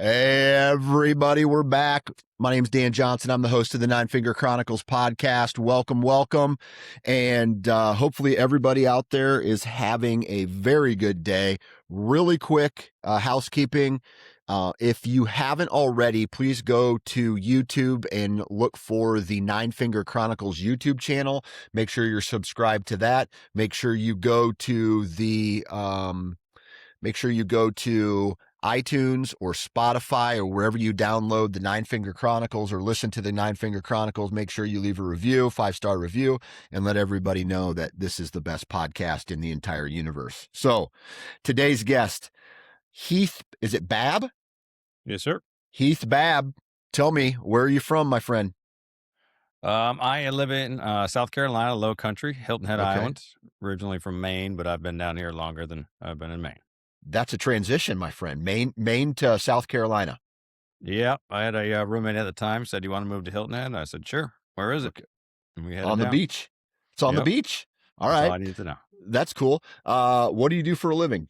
Hey, everybody, we're back. My name's Dan Johnson. I'm the host of the Nine Finger Chronicles podcast. Welcome. And hopefully everybody out there is having a very good day. Really quick housekeeping. If you haven't already, please go to YouTube and look for the Nine Finger Chronicles YouTube channel. Make sure you're subscribed to that. Make sure you go to iTunes or Spotify or wherever you download the Nine Finger Chronicles or listen to the Nine Finger Chronicles. Make sure you leave a review, 5-star review, and let everybody know that this is the best podcast in the entire universe. So today's guest, Heath, is it Babb? Yes, sir. Heath Babb, tell me, where are you from, my friend? I live in South Carolina, Low Country, Hilton Head Okay. Island. Originally from Maine, but I've been down here longer than I've been in Maine. That's a transition, my friend. Maine to South Carolina. Yeah, I had a roommate at the time said, "You want to move to Hilton Head?" And I said, "Sure." Where is it? Okay. And we headed On the down. beach. It's on the Yep. beach. All That's all right. I need to know. That's cool. What do you do for a living?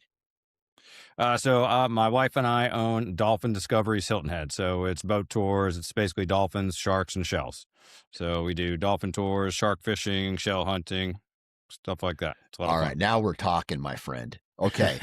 So my wife and I own Dolphin Discovery's Hilton Head. So it's boat tours. It's basically dolphins, sharks, and shells. So we do dolphin tours, shark fishing, shell hunting, stuff like that. It's a lot of All fun. right, now we're talking, my friend. Okay.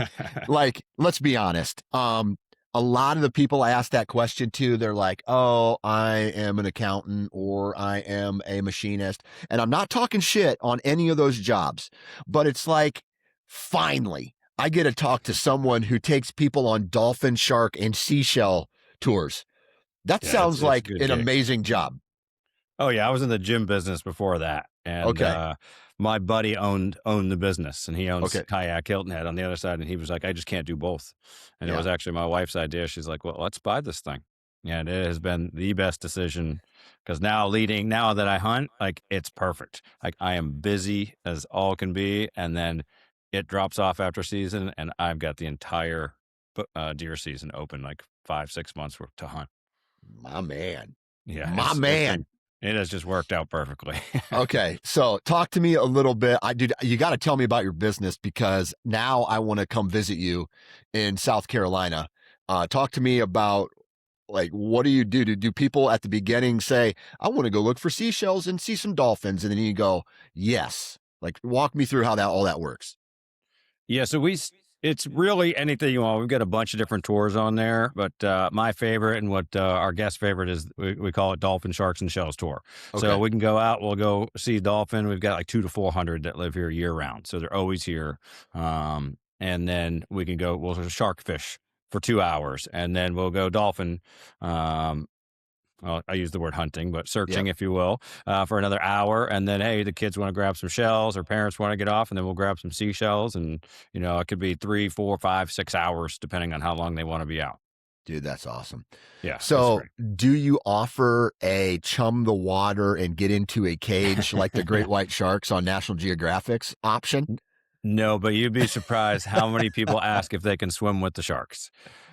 Like, let's be honest. A lot of the people I ask that question to, they're like, oh, I am an accountant or I am a machinist. And I'm not talking shit on any of those jobs, but it's like, finally, I get to talk to someone who takes people on dolphin, shark, and seashell tours. That Yeah, sounds it's a like good an gig. amazing job. Oh yeah, I was in the gym business before that, and Okay. my buddy owned the business, and he owns Okay. Kayak Hilton Head on the other side, and he was like, "I just can't do both." And it Yeah. was actually my wife's idea. She's like, "Well, let's buy this thing," and it has been the best decision because now that I hunt, like it's perfect. Like I am busy as all can be, and then it drops off after season, and I've got the entire deer season open, like 5-6 months worth to hunt. My man. Yeah, My man. it has just worked out perfectly. Okay, so talk to me a little bit. You got to tell me about your business because now I want to come visit you in South Carolina. Talk to me about like what do you do? Do people at the beginning say, "I want to go look for seashells and see some dolphins," and then you go, "Yes." Like walk me through how all that works. Yeah, so it's really anything you want. We've got a bunch of different tours on there, but my favorite and what our guest favorite is, we call it Dolphin, Sharks, and Shells Tour. Okay. So we can go out, we'll go see dolphin. We've got like 200 to 400 that live here year round, so they're always here. And then we'll shark fish for 2 hours, and then we'll go dolphin. Well, I use the word hunting, but searching, if you will, for another hour. And then, hey, the kids want to grab some shells or parents want to get off, and then we'll grab some seashells. And, it could be 3, 4, 5, 6 hours, depending on how long they want to be out. Dude, that's awesome. Yeah. it's So great. do you offer a chum the water and get into a cage like the great white sharks on National Geographic's option? No, but you'd be surprised how many people ask if they can swim with the sharks.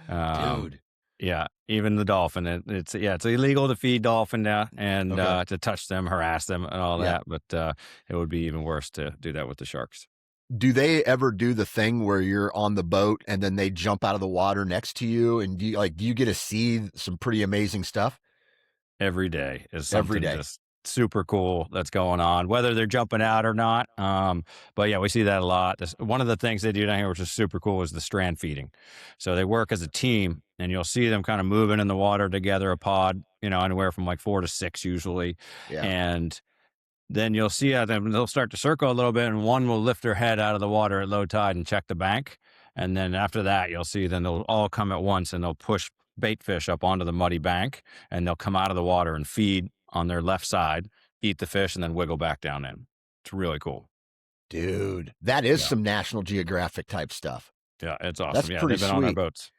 Dude. Yeah, even the dolphin. It's illegal to feed dolphin now and Okay. to touch them, harass them, and all Yeah. that. But it would be even worse to do that with the sharks. Do they ever do the thing where you're on the boat and then they jump out of the water next to you? And do you get to see some pretty amazing stuff? Every day is Every something day. just super cool that's going on, whether they're jumping out or not. But yeah, we see that a lot. One of the things they do down here, which is super cool, is the strand feeding. So they work as a team, and you'll see them kind of moving in the water together, a pod, anywhere from like 4 to 6 usually. Yeah. And then you'll see them, they'll start to circle a little bit, and one will lift their head out of the water at low tide and check the bank. And then after that, you'll see then they'll all come at once, and they'll push bait fish up onto the muddy bank, and they'll come out of the water and feed on their left side, eat the fish, and then wiggle back down in. It's really cool. Dude, that is Yeah. some National Geographic type stuff. Yeah, it's awesome. That's Yeah, pretty they've been on our sweet. boats.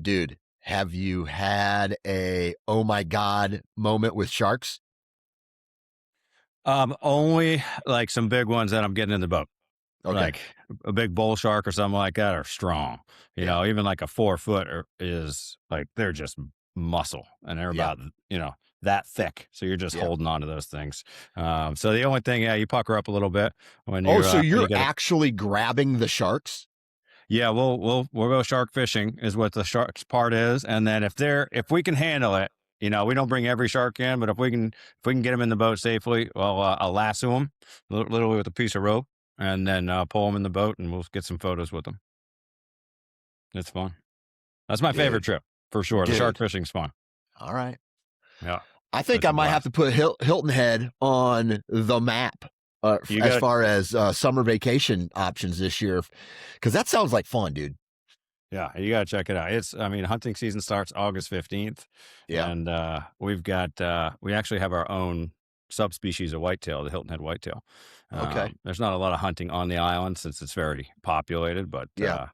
Dude, have you had a oh my God moment with sharks? Only like some big ones that I'm getting in the boat. Okay. Like a big bull shark or something like that are strong. Even like a 4-foot is like, they're just muscle, and they're Yeah. about, that thick. So you're just Yeah. holding on to those things. So the only thing, you pucker up a little bit when Oh, you're, so when you you're get actually grabbing the sharks? Yeah, we'll go shark fishing is what the sharks part is, and then if we can handle it, we don't bring every shark in, but if we can get them in the boat safely, well, I'll lasso them literally with a piece of rope, and then pull them in the boat, and we'll get some photos with them. It's fun. That's my favorite Dude, trip for sure. The shark dude. fishing's fun. All right. Yeah, I think it's I a might have blast. to put Hilton Head on the map You as got far as summer vacation options this year, because that sounds like fun, dude. Yeah, you gotta check it out. Hunting season starts August 15th, Yeah. and we actually have our own subspecies of whitetail, the Hilton Head whitetail. Okay. There's not a lot of hunting on the island since it's very populated, but Yeah.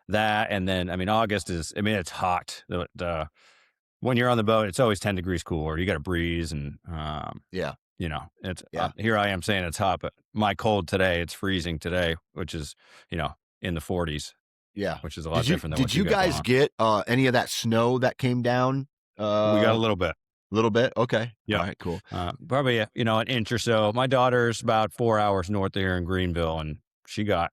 that and then August it's hot. When you're on the boat, it's always 10 degrees cooler. You got a breeze, and Yeah. it's Yeah. here I am saying it's hot, but my cold today, it's freezing today, which is in the 40s, Yeah. which is a lot Did you different than did what you you got going guys on. get any of that snow that came down? We got a A little bit. little bit. Okay. All Yep. right. Cool. Probably an inch or so. My daughter's about 4 hours north of here in Greenville, and she got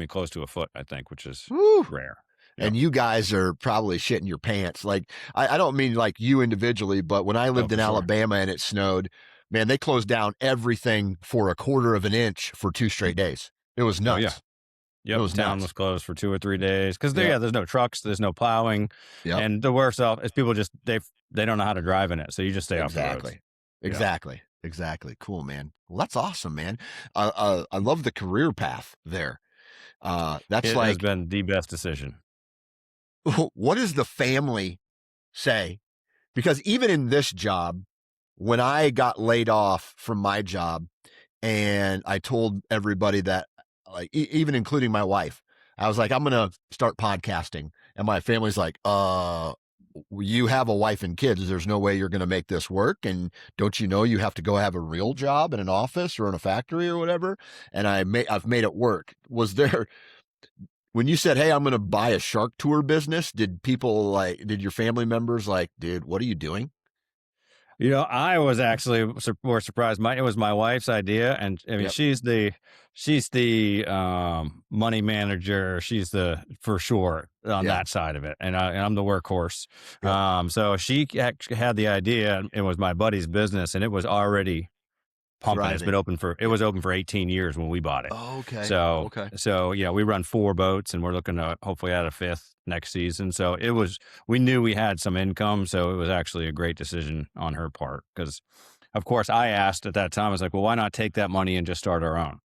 close to a foot, I think, which is Woo. rare. Yep. And you guys are probably shitting your pants. Like I don't mean like you individually, but when I Oh, lived in for sure. Alabama and it snowed, man, they closed down everything for a quarter of an inch for 2 straight days. It was Oh yeah. nuts. It Yep. was Town nuts. was closed for 2 or 3 days because Yep. there's no trucks, there's no plowing, Yep. and the worst off is people just they don't know how to drive in it, so you just stay off the roads. Exactly. Yeah. Exactly. Exactly. Cool, man. Well, that's awesome, man. I love the career path there. That's It has like, been the best decision. what does the family say? Because even in this job, when I got laid off from my job and I told everybody that, like, even including my wife, I was like, I'm going to start podcasting. And my family's like, you have a wife and kids. There's no way you're going to make this work. And don't you know you have to go have a real job in an office or in a factory or whatever? And I've made it work. Was there, when you said, hey, I'm going to buy a shark tour business, did your family members like, dude, what are you doing? I was actually more surprised. It was my wife's idea, and Yep. she's the money manager. She's the for sure on Yeah. that side of it, and I'm the workhorse. Yep. So she had the idea, and it was my buddy's business, and it was already pumping. It's been Thriving. open it was open for 18 years when we bought it. Oh, okay. So, Okay. we run 4 boats, and we're looking to hopefully add a 5th next season. So we knew we had some income. So it was actually a great decision on her part. Cause of course I asked at that time, I was like, well, why not take that money and just start our own?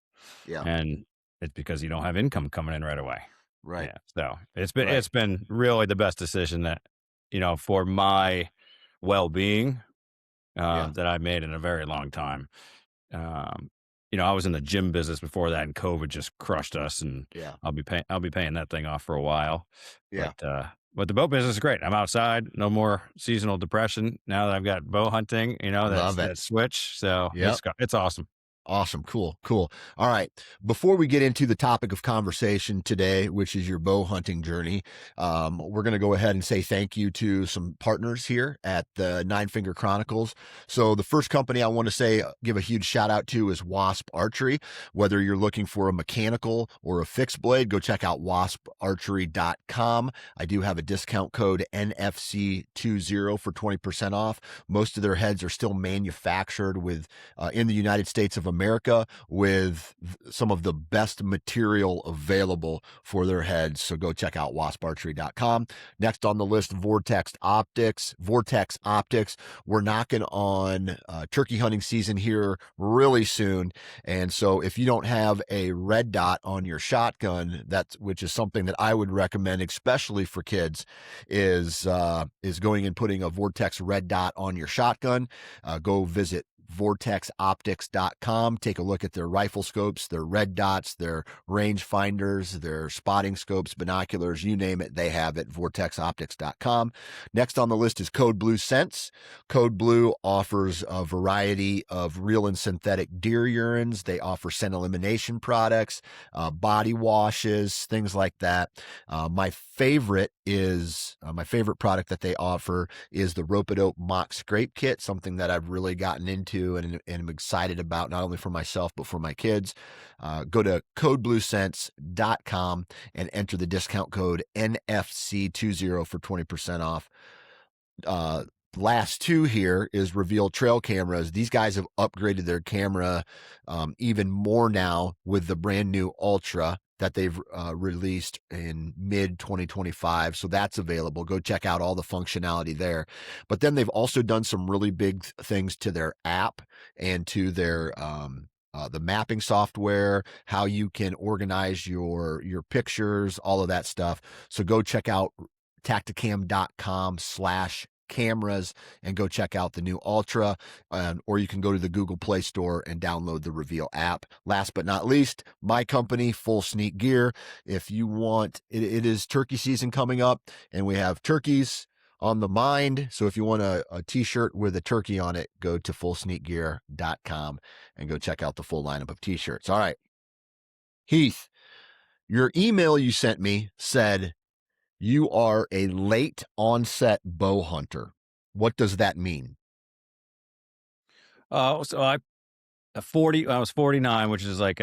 Yeah. And it's because you don't have income coming in right away. Right. Yeah. So Right. it's been really the best decision that, for my well-being, Yeah. that I made in a very long time. I was in the gym business before that, and COVID just crushed us, and Yeah. I'll be paying that thing off for a while. Yeah. But the boat business is great. I'm outside, no more seasonal depression. Now that I've got bow hunting, Love it. that switch. So Yep. it's awesome. Awesome. Cool. Cool. All right. Before we get into the topic of conversation today, which is your bow hunting journey, we're going to go ahead and say thank you to some partners here at the Nine Finger Chronicles. So the first company I want to give a huge shout out to is Wasp Archery. Whether you're looking for a mechanical or a fixed blade, go check out wasparchery.com. I do have a discount code NFC20 for 20% off. Most of their heads are still manufactured in the United States of America with some of the best material available for their heads. So go check out wasparchery.com. Next on the list, Vortex Optics. We're knocking on turkey hunting season here really soon. And so if you don't have a red dot on your shotgun, which is something that I would recommend, especially for kids, is going and putting a Vortex red dot on your shotgun. Go visit vortexoptics.com. Take a look at their rifle scopes, their red dots, their range finders, their spotting scopes, binoculars, you name it, they have it. vortexoptics.com. Next on the list is Code Blue Scents. Code Blue offers a variety of real and synthetic deer urines. They offer scent elimination products, body washes, things like that. My favorite product that they offer is the Rope-A-Dope Mock Scrape Kit, something that I've really gotten into to and am excited about, not only for myself, but for my kids. Go to codebluesense.com and enter the discount code NFC20 for 20% off. uh Last two here is Reveal Trail Cameras. These guys have upgraded their camera even more now with the brand new Ultra that they've released in mid 2025. So that's available. Go check out all the functionality there. But then they've also done some really big things to their app and to their the mapping software, how you can organize your pictures, all of that stuff. So go check out tacticam.com/cameras and go check out the new Ultra, or you can go to the Google Play Store and download the Reveal app. Last but not least, my company, Full Sneak Gear. If you want, it is turkey season coming up, and we have turkeys on the mind. So if you want a t-shirt with a turkey on it, go to fullsneakgear.com and go check out the full lineup of t-shirts. All right. Heath, your email you sent me said you are a late onset bow hunter. What does that mean? So I was 49, which is like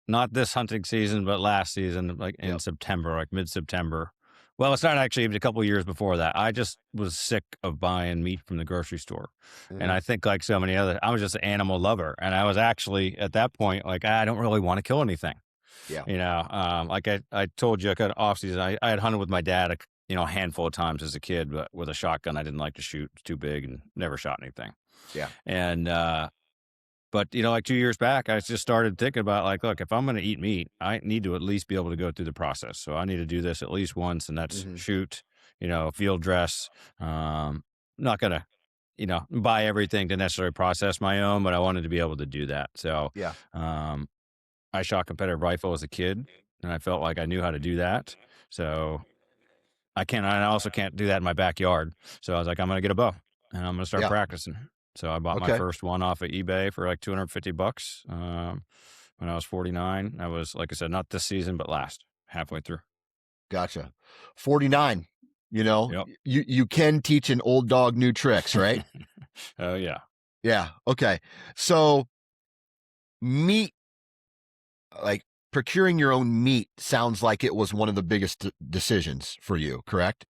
not this hunting season, but last season, like in September, like mid-September. Well, it's not actually even a couple of years before that. I just was sick of buying meat from the grocery store. And I think like so many other, I was just an animal lover. And I was actually at that point, like, I don't really want to kill anything. Yeah. Like I told you, I got off season. I had hunted with my dad, a handful of times as a kid, but with a shotgun, I didn't like to shoot. It's too big and never shot anything. Yeah. And, but like 2 years back, I just started thinking about like, look, if I'm going to eat meat, I need to at least be able to go through the process. So I need to do this at least once, and that's shoot, field dress. Not going to, buy everything to necessarily process my own, but I wanted to be able to do that. So, Yeah. I shot competitive rifle as a kid, and I felt like I knew how to do that. So I also can't do that in my backyard. So I was like, I'm going to get a bow and I'm going to start practicing. So I bought my first one off of eBay for like $250 when I was 49. I was, like I said, not this season, but last, halfway through. Gotcha. 49. Yep. You can teach an old dog new tricks, right? Oh, yeah. Yeah. Okay. So meat, like procuring your own meat, sounds like it was one of the biggest decisions for you, correct?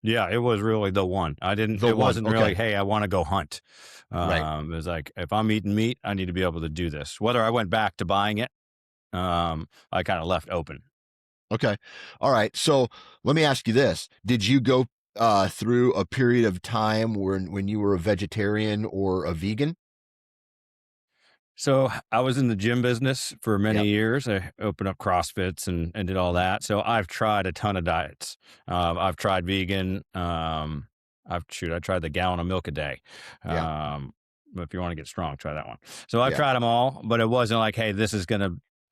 Yeah, it was really the one. It wasn't really, hey, I want to go hunt. It was like, if I'm eating meat, I need to be able to do this. Whether I went back to buying it, I kind of left open. Okay. All right. So let me ask you this. Did you go through a period of time when you were a vegetarian or a vegan? So I was in the gym business for many years. I opened up CrossFits and did all that. So I've tried a ton of diets. I've tried vegan. I tried the gallon of milk a day. But if you want to get strong, try that one. So I've tried them all, but it wasn't like, hey,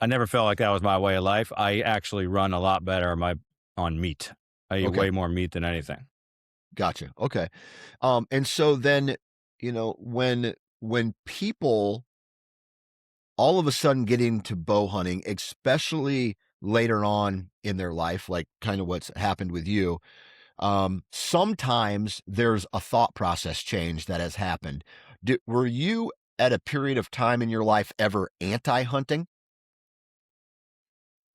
I never felt like that was my way of life. I actually run a lot better on meat. I eat way more meat than anything. Gotcha. Okay. And so then, when people all of a sudden get into bow hunting, especially later on in their life, like kind of what's happened with you, sometimes there's a thought process change that has happened. Were you at a period of time in your life ever anti-hunting?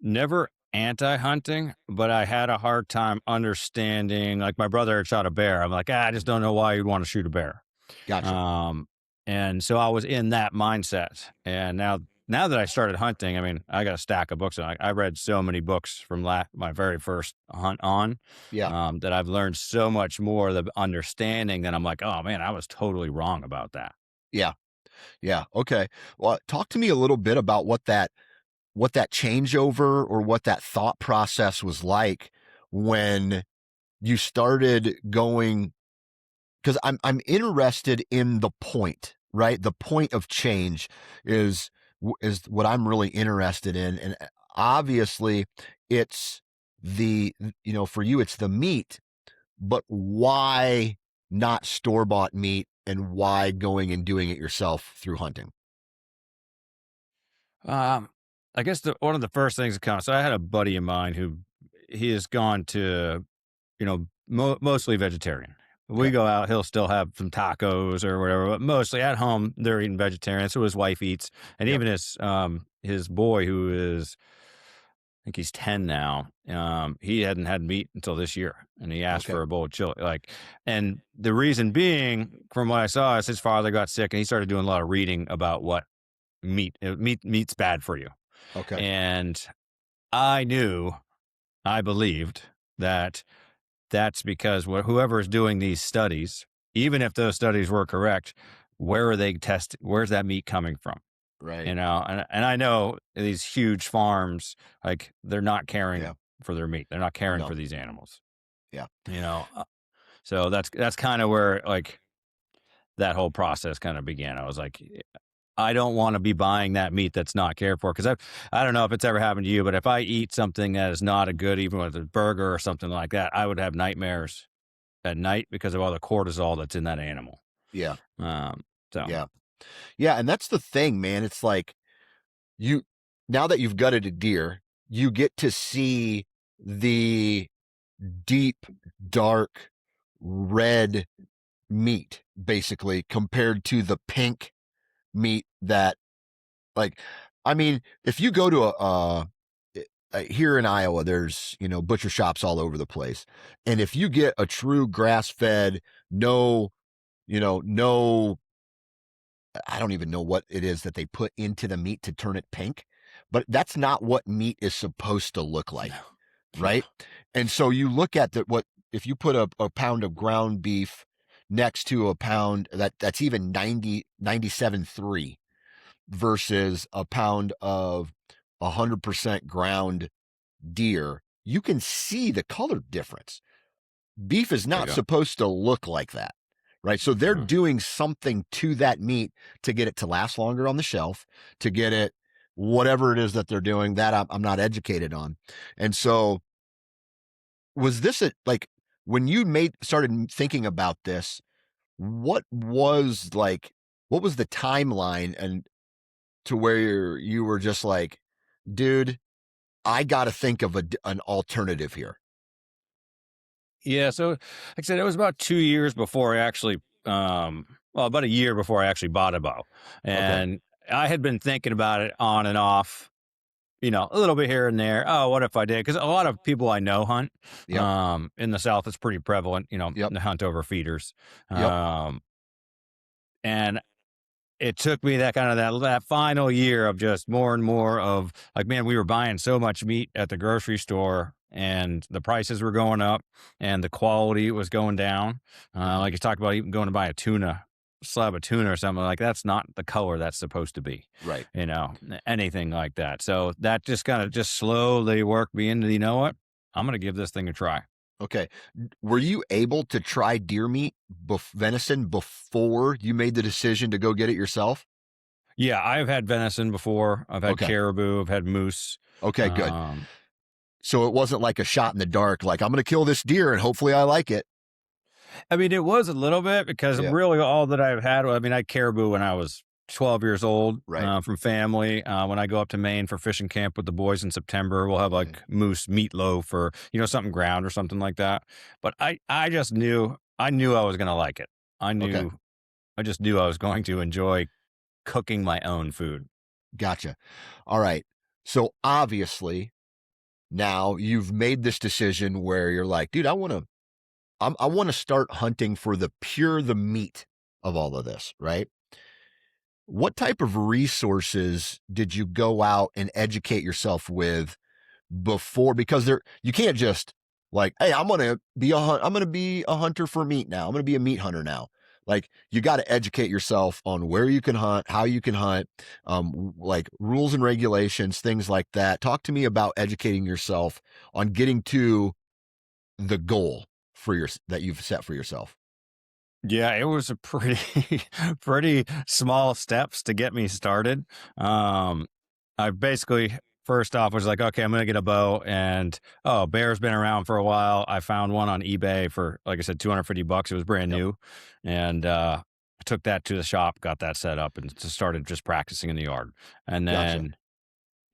Never anti-hunting, but I had a hard time understanding, like my brother had shot a bear. I'm like, I just don't know why you'd want to shoot a bear. Gotcha. And so I was in that mindset. And now that I started hunting, I mean, I got a stack of books. I read so many books from my very first hunt on, that I've learned so much more, the understanding that I'm like, oh man, I was totally wrong about that. Yeah. Yeah. Okay. Well, talk to me a little bit about what that changeover or what that thought process was like when you started going, because I'm interested in the point, right? The point of change is what I'm really interested in. And obviously it's for you, it's the meat, but why not store-bought meat, and why going and doing it yourself through hunting? I guess one of the first things that comes. So I had a buddy of mine who he has gone to, mostly vegetarian, we go out, he'll still have some tacos or whatever, but mostly at home they're eating vegetarian. So his wife eats, and Yep. even his boy, who is, I think he's 10 now. He hadn't had meat until this year, and he asked Okay. for a bowl of chili. And the reason being, from what I saw, is his father got sick, and he started doing a lot of reading about what meat's bad for you. Okay. And I believed that that's because whoever is doing these studies, even if those studies were correct, where are they testing? Where's that meat coming from? Right. And I know these huge farms, like, they're not caring Yeah. for their meat. They're not caring No. for these animals. Yeah. So that's kind of where, like, that whole process kind of began. I was like, I don't want to be buying that meat that's not cared for, because I don't know if it's ever happened to you, but if I eat something that is not a good, even with a burger or something like that, I would have nightmares at night because of all the cortisol that's in that animal. Yeah. So Yeah. Yeah. And that's the thing, man. It's like now that you've gutted a deer, you get to see the deep, dark, red meat, basically, compared to the pink meat that, like, I mean, if you go to here in Iowa, there's, butcher shops all over the place. And if you get a true grass fed, no, no, I don't even know what it is that they put into the meat to turn it pink, but that's not what meat is supposed to look like. Right. And so you look at if you put a pound of ground beef next to a pound that's even 97.3 versus a pound of 100% ground deer, you can see the color difference. Beef is not supposed to look like that, right? So they're doing something to that meat to get it to last longer on the shelf, to get it, whatever it is that they're doing, that I'm not educated on. And so was this when you started thinking about this, what was the timeline, and to where you were just like, dude, I got to think of an alternative here? yeah, so like I said, it was about 2 years before I actually, about a year before I actually bought a bow, Okay. and I had been thinking about it on and off, a little bit here and there. Oh, what if I did? Because a lot of people I know hunt. Yep. In the South, it's pretty prevalent. Yep. To hunt over feeders. Yep. And it took me that final year of just more and more of, like, man, we were buying so much meat at the grocery store, and the prices were going up, and the quality was going down. Like you talked about, even going to buy a slab of tuna or something, like, that's not the color that's supposed to be. Right. Anything like that. So that just kind of just slowly worked me into, I'm going to give this thing a try. Okay. Were you able to try deer meat, venison, before you made the decision to go get it yourself? Yeah, I've had venison before. I've had caribou. I've had moose. Okay, good. So it wasn't like a shot in the dark, like, I'm going to kill this deer and hopefully I like it. I mean, it was a little bit, because really all that I've had, I had caribou when I was 12 years old, right, from family. When I go up to Maine for fishing camp with the boys in September, we'll have moose meatloaf, or, something ground or something like that. But I just knew, I was going to like it. I just knew I was going to enjoy cooking my own food. Gotcha. All right. So obviously now you've made this decision where you're like, dude, I want to start hunting for the meat of all of this, right? What type of resources did you go out and educate yourself with before? Because you can't just, like, hey, I'm going to be a hunter for meat now. I'm going to be a meat hunter now. Like, you got to educate yourself on where you can hunt, how you can hunt, like rules and regulations, things like that. Talk to me about educating yourself on getting to the goal that you've set for yourself. Yeah, it was a pretty small steps to get me started. I basically, first off, was like, okay, I'm gonna get a bow, and bear's been around for a while. I found one on eBay for, like I said, $250. It was brand new, and I took that to the shop, got that set up, and just started just practicing in the yard. And then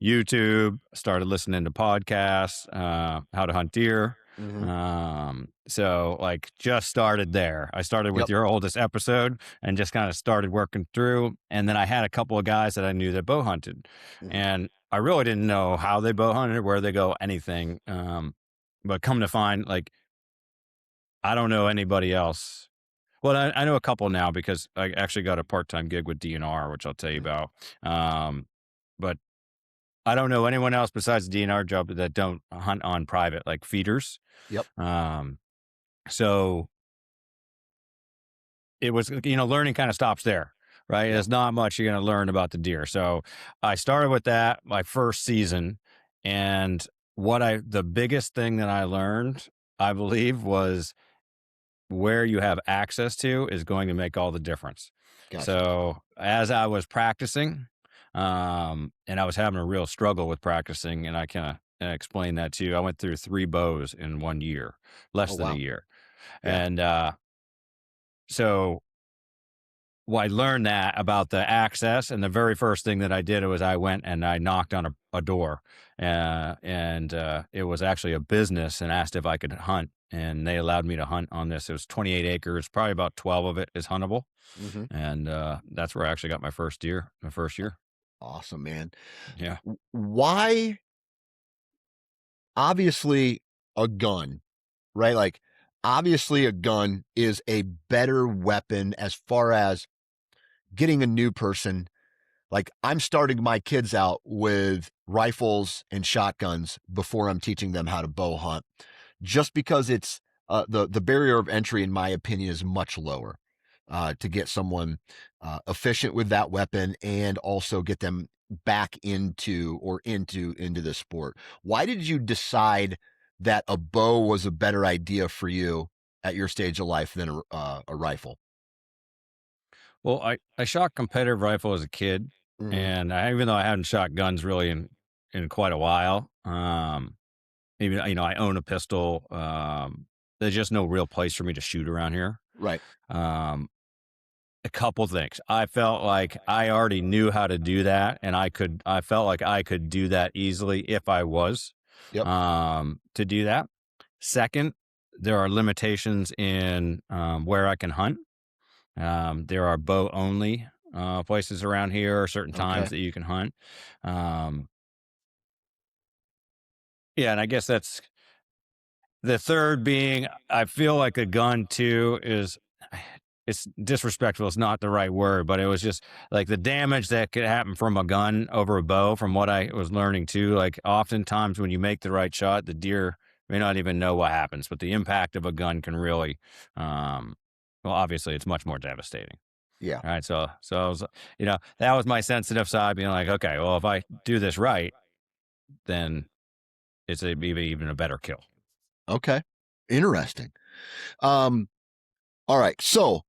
Gotcha. YouTube, started listening to podcasts, how to hunt deer. Mm-hmm. So like just started there. I started with Yep. your oldest episode and just kind of started working through. And then I had a couple of guys that I knew that bow hunted, Mm-hmm. and I really didn't know how they bow hunted, where they go, anything. But come to find, like, I don't know anybody else. Well, I know a couple now because I actually got a part-time gig with DNR, which I'll tell you about. Um, but I don't know anyone else besides the DNR job that don't hunt on private, like feeders. Yep. Um, so it was, learning kind of stops there, right? Yeah. There's not much you're going to learn about the deer. So I started with that my first season. And the biggest thing that I learned, I believe, was where you have access to is going to make all the difference. Gotcha. So as I was practicing, and I was having a real struggle with practicing, and I kind of explained that to you. I went through 3 bows in 1 year, Oh, less than a wow. year. Yeah. And so I learned that about the access, and the very first thing that I did was I went and I knocked on a door, and it was actually a business, and asked if I could hunt, and they allowed me to hunt on this. It was 28 acres, probably about 12 of it is huntable, Mm-hmm. and that's where I actually got my first deer, my first year. Awesome, man. Yeah. Why? Obviously, a gun, right? Like, obviously, a gun is a better weapon as far as getting a new person. Like, I'm starting my kids out with rifles and shotguns before I'm teaching them how to bow hunt, just because it's the barrier of entry, in my opinion, is much lower to get someone efficient with that weapon and also get them back into the sport. Why did you decide that a bow was a better idea for you at your stage of life than a rifle? Well, I shot competitive rifle as a kid, Mm-hmm. and even though I hadn't shot guns really in quite a while, even, I own a pistol. There's just no real place for me to shoot around here. Right. Um, a couple things. I felt like I already knew how to do that, and I felt like I could do that easily if I was Yep. to do that. Second, there are limitations in where I can hunt. There are bow only places around here, or certain times Okay. that you can hunt. Um, yeah, and I guess that's the third being. I feel like a gun too is, it's disrespectful. It's not the right word, but it was just like the damage that could happen from a gun over a bow, from what I was learning too. Like oftentimes when you make the right shot, the deer may not even know what happens, but the impact of a gun can really, um, well, obviously it's much more devastating. Yeah. All right. So I was, that was my sensitive side being like, okay, well, if I do this right, then it's maybe even a better kill. Okay. Interesting. Um, all right. So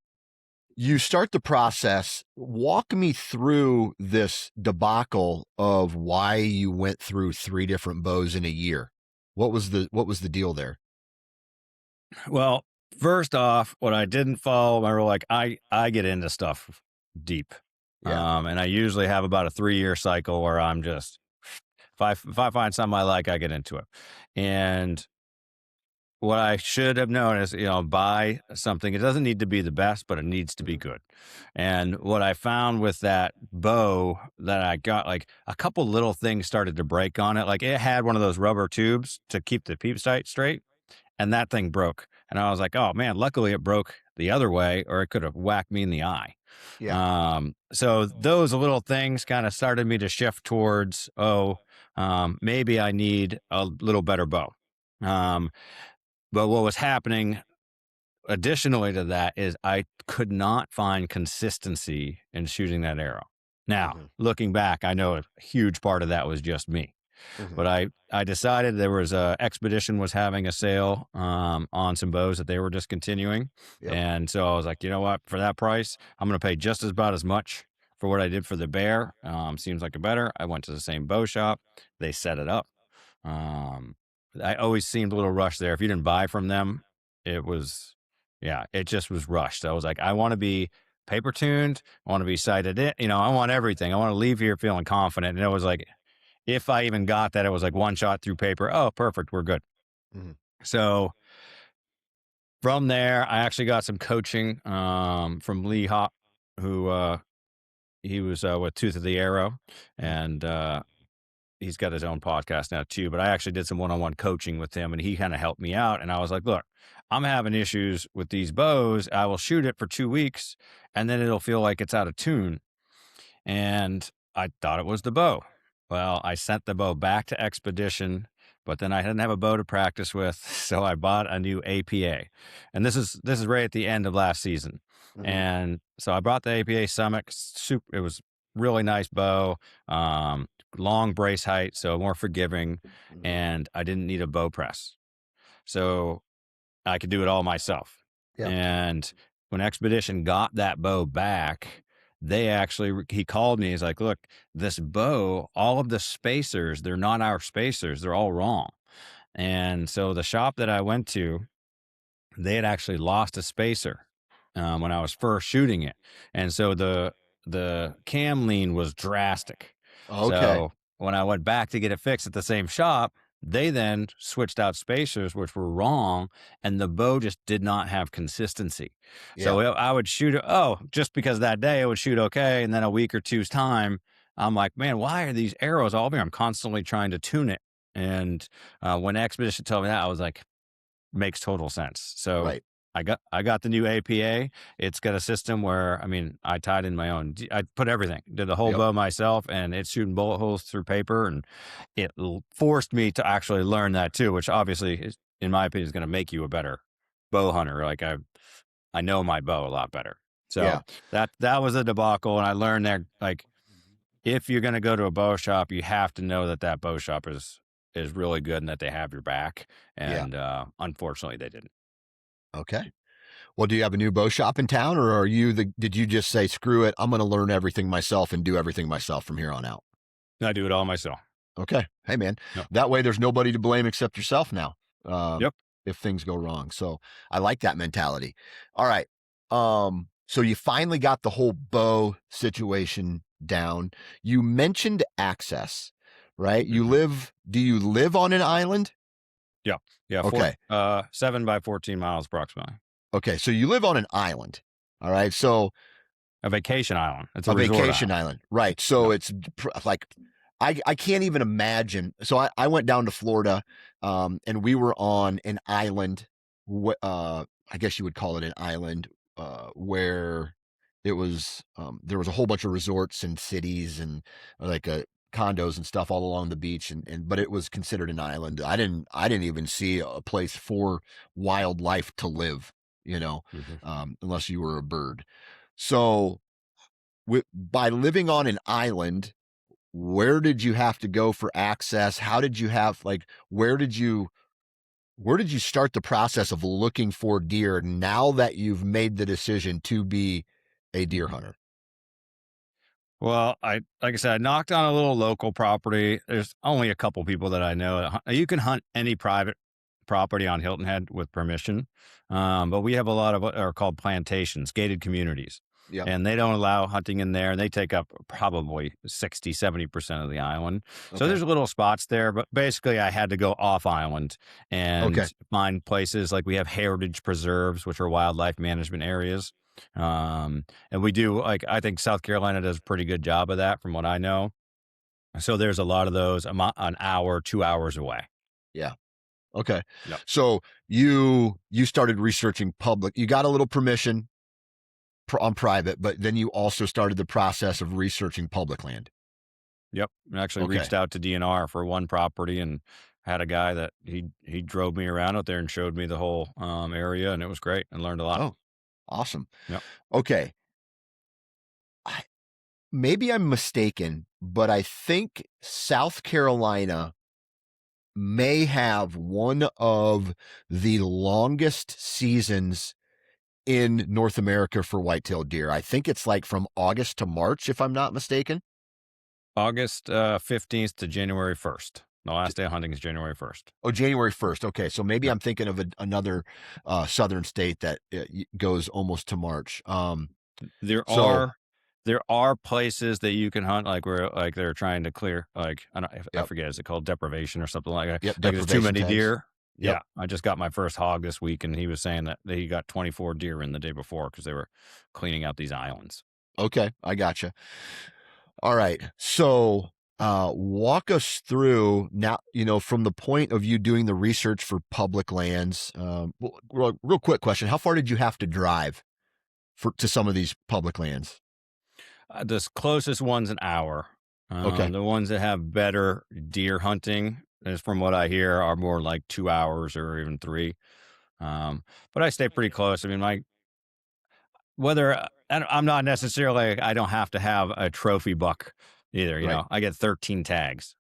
you start the process. Walk me through this debacle of why you went through 3 different bows in a year. What was the deal there? Well, first off, what I didn't follow my rule, like I get into stuff deep. Yeah. And I usually have about a 3-year cycle where I'm just, if I find something I like, I get into it. And what I should have known is, buy something. It doesn't need to be the best, but it needs to be Mhm. good. And what I found with that bow that I got, like a couple little things started to break on it. Like it had one of those rubber tubes to keep the peep sight straight, and that thing broke. And I was like, oh man, luckily it broke the other way, or it could have whacked me in the eye. Yeah. So those little things kind of started me to shift towards, maybe I need a little better bow. Um, but what was happening additionally to that is I could not find consistency in shooting that arrow. Now, Mhm. looking back, I know a huge part of that was just me. Mhm. But I decided there was a expedition was having a sale on some bows that they were discontinuing, Yep. and so I was like, you know what, for that price, I'm going to pay just about as much for what I did for the bear. Seems like a better. I went to the same bow shop. They set it up. Um, I always seemed a little rushed there. If you didn't buy from them, it was, yeah, it just was rushed. I was like, I want to be paper tuned. I want to be sighted in. I want everything. I want to leave here feeling confident. And it was like, if I even got that, it was like one shot through paper. Oh, perfect. We're good. Mhm. So from there, I actually got some coaching from Lee Hop, who he was with Tooth of the Arrow, Mhm. and he's got his own podcast now too. But I actually did some one-on-one coaching with him, and he kind of helped me out. And I was like, "Look, I'm having issues with these bows. I will shoot it for 2 weeks, and then it'll feel like it's out of tune." And I thought it was the bow. Well, I sent the bow back to Expedition, but then I didn't have a bow to practice with, so I bought a new APA. And this is right at the end of last season. Mhm. And so I bought the APA Summit. Super, it was really nice bow, um, long brace height, so more forgiving, Mhm. and I didn't need a bow press. So I could do it all myself. Yeah. And when Expedition got that bow back, he called me. He's like, "Look, this bow, all of the spacers, they're not our spacers. They're all wrong." And so the shop that I went to, they had actually lost a spacer when I was first shooting it, and so the cam lean was drastic. Okay. So when I went back to get it fixed at the same shop, they then switched out spacers, which were wrong, and the bow just did not have consistency. Yeah. So I would shoot it. Oh, just because that day it would shoot okay, and then a week or two's time, I'm like, man, why are these arrows all over here? I'm constantly trying to tune it. And when Expedition told me that, I was like, makes total sense. So Right. I got the new APA. It's got a system where, I mean, I tied in my own. I put everything, did the whole Yep. bow myself, and it's shooting bullet holes through paper, and forced me to actually learn that too, which obviously, is, in my opinion, is going to make you a better bow hunter. Like I know my bow a lot better. So Yeah. that was a debacle, and I learned that, like, if you're going to go to a bow shop, you have to know that that bow shop is really good and that they have your back. Yeah. And unfortunately, they didn't. Okay. Well, do you have a new bow shop in town, or did you just say, screw it, I'm going to learn everything myself and do everything myself from here on out? I do it all myself. Okay. Hey, man, Yep. that way there's nobody to blame except yourself now, uh, Yep. if things go wrong. So I like that mentality. All right. So you finally got the whole bow situation down. You mentioned access, right? Hmm. Do you live on an island? Yeah. Yeah. Okay. 7 by 14 miles approximately. Okay. So you live on an island. All right. So A vacation island. It's a a resort vacation island. island. Right. So Yep. it's like, I can't even imagine. So I went down to Florida, and we were on an island. I guess you would call it an island, where there was a whole bunch of resorts and cities and like condos and stuff all along the beach, but it was considered an island. I didn't even see a place for wildlife to live, Hmm. unless you were a bird. So by living on an island, where did you have to go for access? How did you have like where did you start the process of looking for deer now that you've made the decision to be a deer hunter? Well, like I said, I knocked on a little local property. There's only a couple people that I know. You can hunt any private property on Hilton Head with permission, but we have a lot of what are called plantations, gated communities, Yep. and they don't allow hunting in there. And they take up probably 60-70% of the island. So Okay. there's little spots there, but basically I had to go off island Okay. and find places like we have heritage preserves, which are wildlife management areas. And we do, like, I think South Carolina does a pretty good job of that from what I know. So there's a lot of those an hour, 2 hours away. Yeah. Okay. Yep. So you started researching public. You got a little permission on private, but then you also started the process of researching public land. Yep. And actually Okay. reached out to DNR for one property and had a guy that he drove me around out there and showed me the whole area, and it was great and learned a lot. Oh, awesome. Yep. Okay. I, Maybe I'm mistaken, but I think South Carolina may have one of the longest seasons in North America for white-tailed deer. I think it's like from August to March, if I'm not mistaken. August 15th to January 1st. The last day of hunting is January 1st. Oh, January 1st. Okay, so maybe Yep. I'm thinking of another southern state that goes almost to March. There So, are there are places that you can hunt, like, where, like, they're trying to clear, like, I yep, forget, is it called deprivation or something like that? yep, Like, there's too deprivation many tags. deer. Yep. Yeah, I just got my first hog this week, and he was saying that he got 24 deer in the day before because they were cleaning out these islands. Okay, I gotcha. All right. So, walk us through now, from the point of you doing the research for public lands. Real quick question. How far did you have to drive to some of these public lands? The closest one's an hour. Okay. The ones that have better deer hunting, as from what I hear, are more like 2 hours or even three. But I stay pretty close. I mean, whether I'm not necessarily, I don't have to have a trophy buck either. Right. I get 13 tags.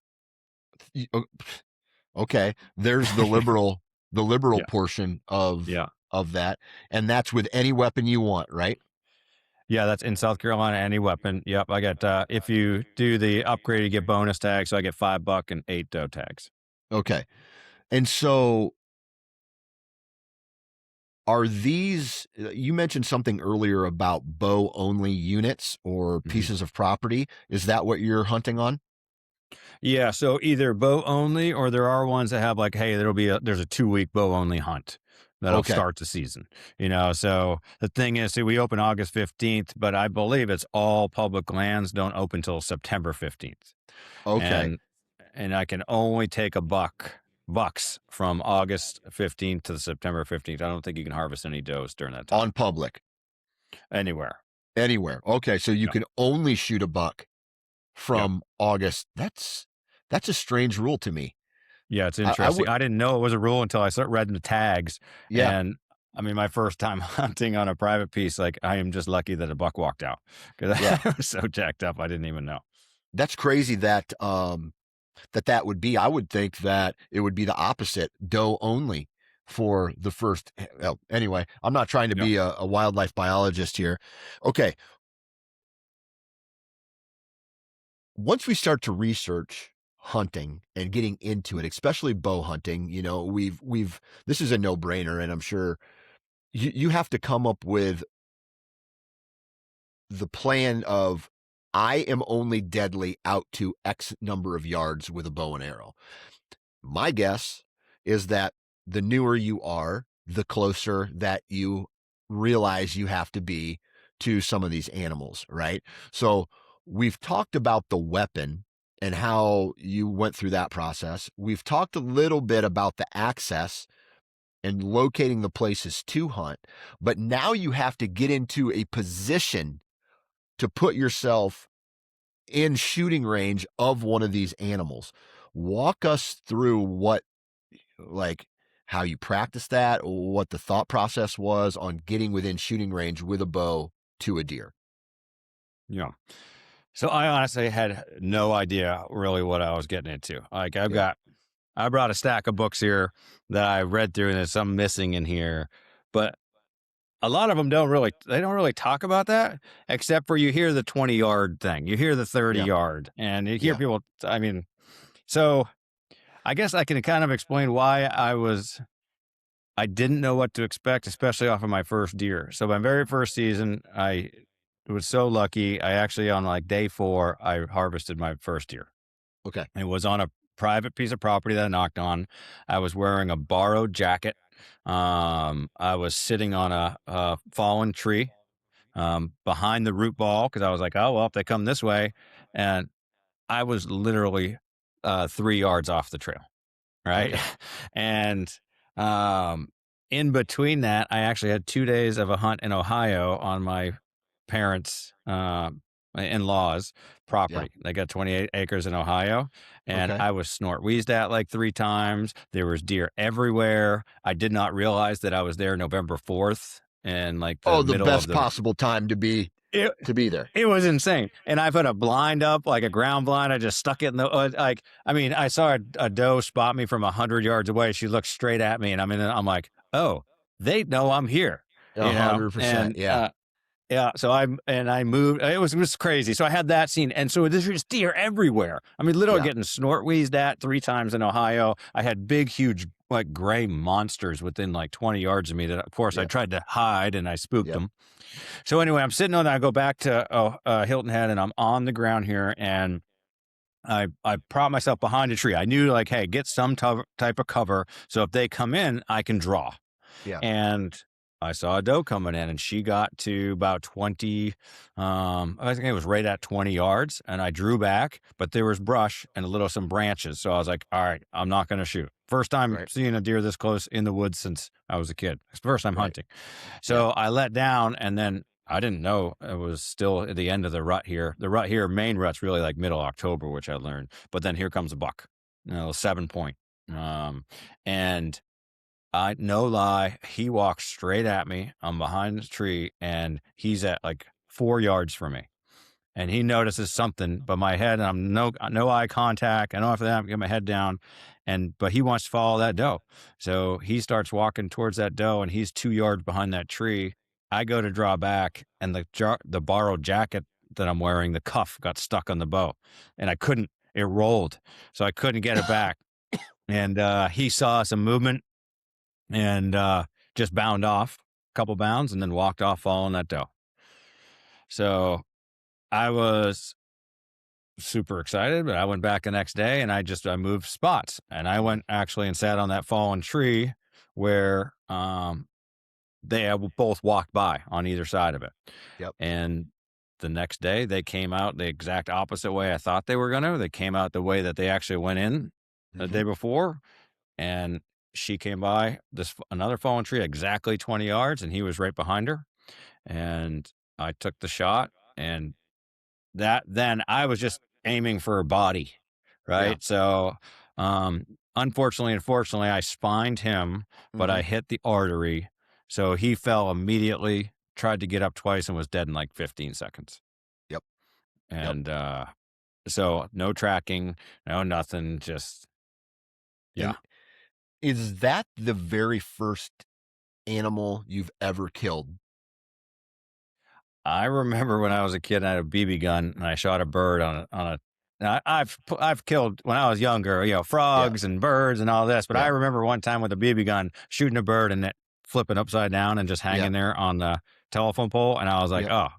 Okay. There's the liberal Yeah. portion of Yeah. that. And that's with any weapon you want, right? Yeah, that's in South Carolina, any weapon. Yep. I get, if you do the upgrade, you get bonus tags. So I get 5 buck and 8 doe tags. Okay. And so are these, you mentioned something earlier about bow only units or Mhm. pieces of property. Is that what you're hunting on? Yeah, so either bow only, or there are ones that have like, hey, there's a 2 week bow only hunt that'll Okay. start the season. So the thing is, see, we open August 15th, but I believe it's all public lands don't open till September 15th. Okay. And I can only take bucks from August 15th to September 15th. I don't think you can harvest any does during that time On public, anywhere. anywhere. Okay. So you Yeah. can only shoot a buck Yeah. from August. That's a strange rule to me. Yeah, it's I interesting. would, I didn't know it was a rule until I started reading the tags. yeah, And I mean, my first time hunting on a private piece, like I am just lucky that a buck walked out because yeah. I was so jacked up. I didn't even know. That's crazy that would be. I would think that it would be the opposite, doe only for the first. Well, anyway, I'm not trying to Yeah. be a wildlife biologist here. Okay. Once we start to research hunting and getting into it, especially bow hunting, we've this is a no-brainer, and I'm sure you have to come up with the plan of I am only deadly out to X number of yards with a bow and arrow. My guess is that the newer you are, the closer that you realize you have to be to some of these animals, right? So we've talked about the weapon and how you went through that process. We've talked a little bit about the access and locating the places to hunt, but now you have to get into a position to put yourself in shooting range of one of these animals. Walk us through like how you practice that, what the thought process was on getting within shooting range with a bow to a deer. Yeah. So I honestly had no idea really what I was getting into. Like Yeah. I brought a stack of books here that I read through, and there's some missing in here, but a lot of them they don't really talk about that, except for you hear the 20-yard thing, you hear the 30 Yeah. yard, and you hear Yeah. people. I mean, so I guess I can kind of explain why I didn't know what to expect, especially off of my first deer. So my very first season, I was so lucky. I actually, on like day 4, I harvested my first deer. Okay. It was on a private piece of property that I knocked on. I was wearing a borrowed jacket. I was sitting on a fallen tree behind the root ball because I was like, oh, well, if they come this way. And I was literally 3 yards off the trail. Right. Okay. And in between that, I actually had 2 days of a hunt in Ohio on my parents' my in-laws' Yeah. property. They got 28 acres in Ohio, and Okay. I was snort wheezed at like 3 times. There was deer everywhere. I did not realize that I was there November 4th and like the Oh, the middle of best the possible time to be it, there. it was insane. And I put a blind up, like a ground blind. I just stuck it in the, I mean, I saw a doe spot me from 100 yards away. She looked straight at me, and I'm like, oh, they know I'm here, 100%. and, Yeah. yeah. So I moved. It was crazy. So I had that scene. And so there's just deer everywhere. I mean, literally Yeah. getting snort wheezed at 3 times in Ohio. I had big, huge, like gray monsters within like 20 yards of me that, of course, I Yep. tried to hide, and I spooked Yep. them. So anyway, I'm sitting on that. I go back to Hilton Head, and I'm on the ground here, and I propped myself behind a tree. I knew like, hey, get some type of cover. So if they come in, I can draw. Yeah. And I saw a doe coming in, and she got to about 20, I think it was right at 20 yards, and I drew back, but there was brush and some branches. So I was like, all right, I'm not going to shoot. First time Right. seeing a deer this close in the woods since I was a kid. It's the first time Right. hunting. Yep. So I let down, and then I didn't know it was still at the end of the rut here. The rut here, main rut's really like middle October, which I learned. But then here comes a buck, 7 point. And no lie, he walks straight at me. I'm behind the tree, and he's at like 4 yards from me. And he notices something, but my head, and I'm no eye contact. And after that, I get my head down, but he wants to follow that doe. So he starts walking towards that doe, and he's 2 yards behind that tree. I go to draw back, and the borrowed jacket that I'm wearing, the cuff got stuck on the bow, and I couldn't. It rolled, so I couldn't get it back. And he saw some movement, and just bound off a couple bounds, and then walked off following that doe. So I was super excited, but I went back the next day, and I moved spots, and I went actually and sat on that fallen tree where they both walked by on either side of it. Yep. And the next day they came out the exact opposite way I thought they were going to. They came out the way that they actually went in the day before, and she came by another fallen tree exactly 20 yards, and he was right behind her. And I took the shot, and then I was just aiming for her body, Yeah. right? So, unfortunately and fortunately, I spined him, but Hmm. I hit the artery. So he fell immediately, tried to get up twice, and was dead in like 15 seconds. Yep. Yep. And so no tracking, no nothing, just, yeah. And is that the very first animal you've ever killed? I remember when I was a kid, I had a BB gun, and I shot a bird on a. I've killed when I was younger, Yeah. frogs and birds and all this. But I Yeah. remember one time with a BB gun shooting a bird and it flipping upside down and just Yeah. hanging there on the telephone pole, and I was like, Yeah. oh,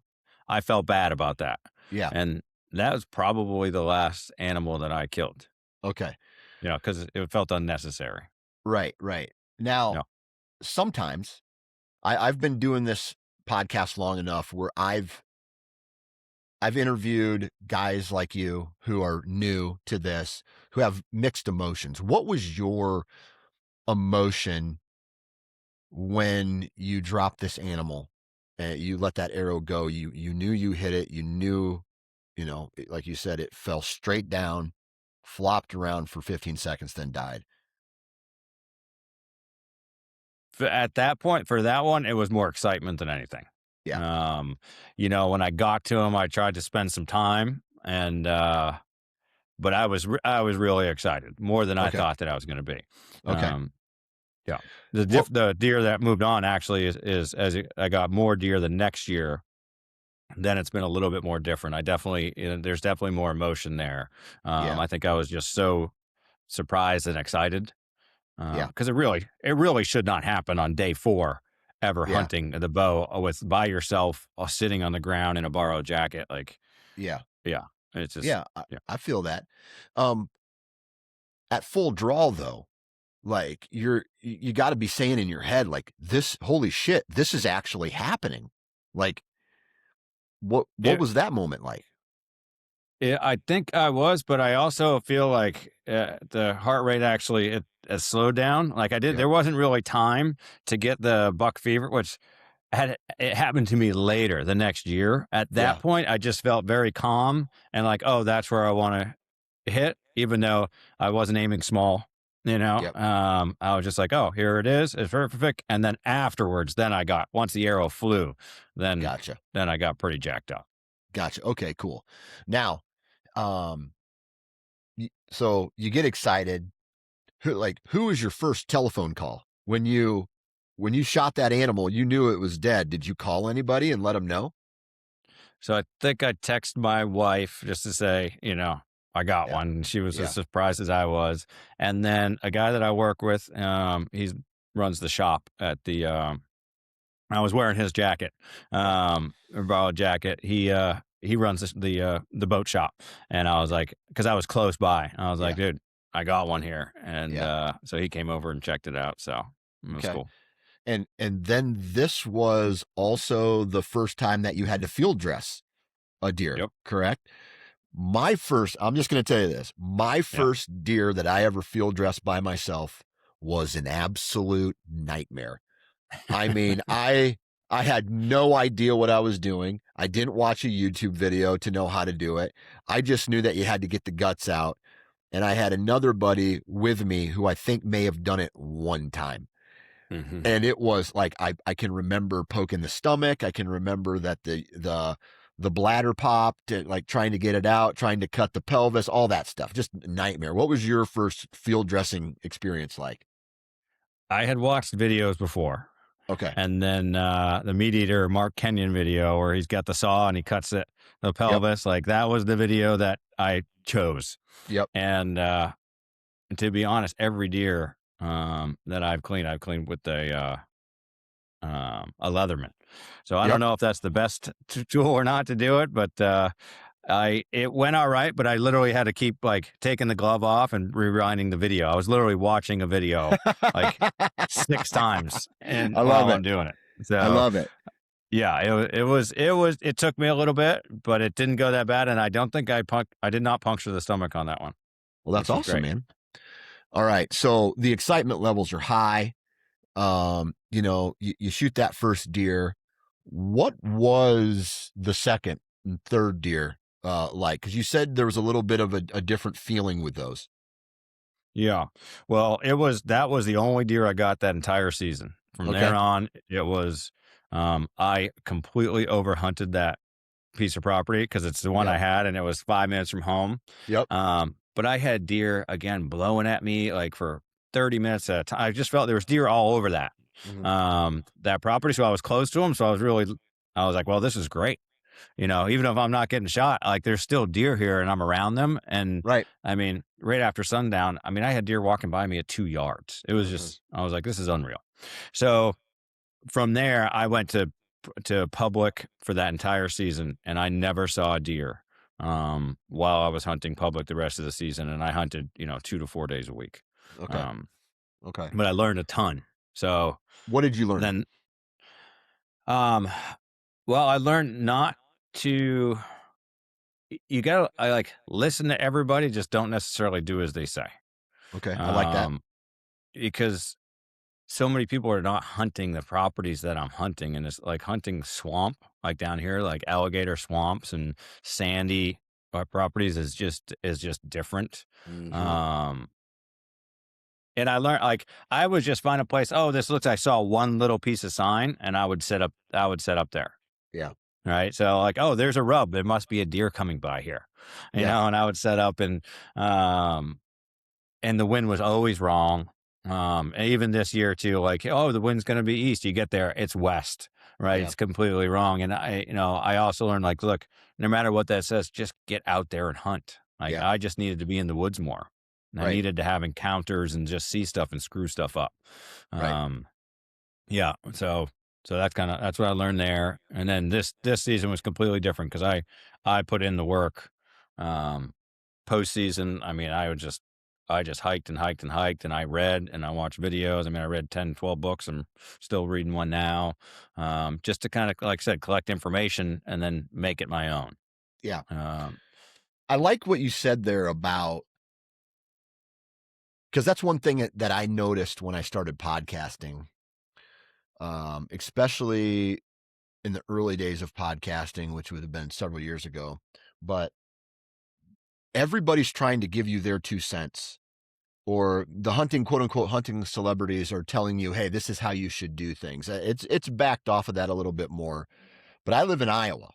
I felt bad about that. Yeah. And that was probably the last animal that I killed, Okay. because it felt unnecessary. Right. Right. Now, No, sometimes I've been doing this podcast long enough where I've interviewed guys like you who are new to this, who have mixed emotions. What was your emotion when you dropped this animal and you let that arrow go? You knew you hit it. You knew, like you said, it fell straight down, flopped around for 15 seconds, then died. at that point for that one, it was more excitement than anything. Yeah. When I got to him, I tried to spend some time, and but I was really excited, more than I Okay. thought that I was going to be. Okay. Um, yeah, Well, the deer that moved on actually is I got more deer the next year. Then it's been a little bit more different. There's definitely more emotion there. yeah. I think I was just so surprised and excited, Yeah. because it really should not happen on day 4, ever Yeah. hunting the bow by yourself, sitting on the ground in a borrowed jacket. Like, Yeah. yeah, it's just, Yeah. yeah. I feel that. Um, at full draw though, like you got to be saying in your head, like, this, holy shit, this is actually happening. Like, what It, was that moment like? I think I was, but I also feel like the heart rate actually it slowed down. Like Yeah. there wasn't really time to get the buck fever, which it happened to me later the next year. At that Yeah. point, I just felt very calm and like, oh, that's where I want to hit, even though I wasn't aiming small. Yep. I was just like, oh, here it is. It's perfect. And then afterwards, once the arrow flew, then Gotcha. then I got pretty jacked up. Gotcha. Okay, cool. Now, so you get excited. Who was your first telephone call when you shot that animal? You knew it was dead. Did you call anybody and let them know? So I think I texted my wife just to say, I got Yeah. one. And she was Yeah. as surprised as I was. And then a guy that I work with, he runs the shop at I was wearing his jacket, a borrowed jacket. he runs the boat shop, and I was like, because I was close by, I was Yeah. like, dude, I got one here, and Yeah. so he came over and checked it out, so it was Okay. cool. And then this was also the first time that you had to field dress a deer, Yep. correct? I'm just going to tell you this. My Yeah. first deer that I ever field dressed by myself was an absolute nightmare. I mean, I had no idea what I was doing. I didn't watch a YouTube video to know how to do it. I just knew that you had to get the guts out. And I had another buddy with me who I think may have done it one time. Hmm. And it was like I can remember poking the stomach. I can remember that the bladder popped, and like trying to get it out, trying to cut the pelvis, all that stuff. Just a nightmare. What was your first field dressing experience like? I had watched videos before, Okay. and then the meat eater Mark Kenyon video where he's got the saw and he cuts it the Yep. pelvis. Like that was the video that I chose. Yep. And to be honest, every deer that I've cleaned with a Leatherman. So I don't Yep. know if that's the best tool or not to do it, but it went all right. But I literally had to keep like taking the glove off and rewinding the video. I was literally watching a video like 6 times and I love while it. I'm doing it. I So love it. yeah, it took me a little bit, but it didn't go that bad. And I don't think I did not puncture the stomach on that one, Well, that's which was awesome, great. man. All right. So the excitement levels are high. You shoot that first deer. What was the second and third deer like? Because you said there was a little bit of a different feeling with those. Yeah. Well, that was the only deer I got that entire season. From Okay. there on, it was I completely overhunted that piece of property because it's the one I Yep. had and it was 5 minutes from home. Yep. But I had deer again blowing at me like for 30 minutes at a time. I just felt there was deer all over Mhm. that property. So I was close to them. So I was like, well, this is great. Even if I'm not getting shot, like there's still deer here and I'm around them. And Right. I mean, right after sundown, I mean, I had deer walking by me at 2 yards. It was Mhm. I was like, this is unreal. So from there, I went to public for that entire season and I never saw a deer while I was hunting public the rest of the season. And I hunted, 2 to 4 days a week. Okay. Um, Okay. but I learned a ton. So What did you learn? then, um, well, I learned not to. You gotta I like listen to everybody, just don't necessarily do as they say. Okay. I like that. Um, because so many people are not hunting the properties that I'm hunting, and it's like hunting swamp, like down here, like alligator swamps and sandy properties is just different. Hmm. Um, and I learned like I would just find a place. Oh, this looks. I saw one little piece of sign, and I would set up. I would set up there. Yeah. Right. So like, oh, there's a rub. There must be a deer coming by here, Yeah. and I would set up um, and the wind was always wrong. And even this year too, like, oh, the wind's going to be east. You get there, it's west, right? Yeah. It's completely wrong. And I also learned like, look, no matter what that says, just get out there and hunt. Like Yeah. I just needed to be in the woods more. And I Right. needed to have encounters and just see stuff and screw stuff up. Right. Yeah. So that's what I learned there. And then this season was completely different because I put in the work. Postseason, I mean, I just hiked and hiked and hiked and I read and I watched videos. I mean, I read 10, 12 books. I'm still reading one now. Just to kind of, like I said, collect information and then make it my own. Yeah. Um, I like what you said there about, because that's one thing that I noticed when I started podcasting, especially in the early days of podcasting, which would have been several years ago. But everybody's trying to give you their 2 cents, or the hunting, quote unquote, hunting celebrities are telling you, hey, this is how you should do things. It's backed off of that a little bit more. But I live in Iowa.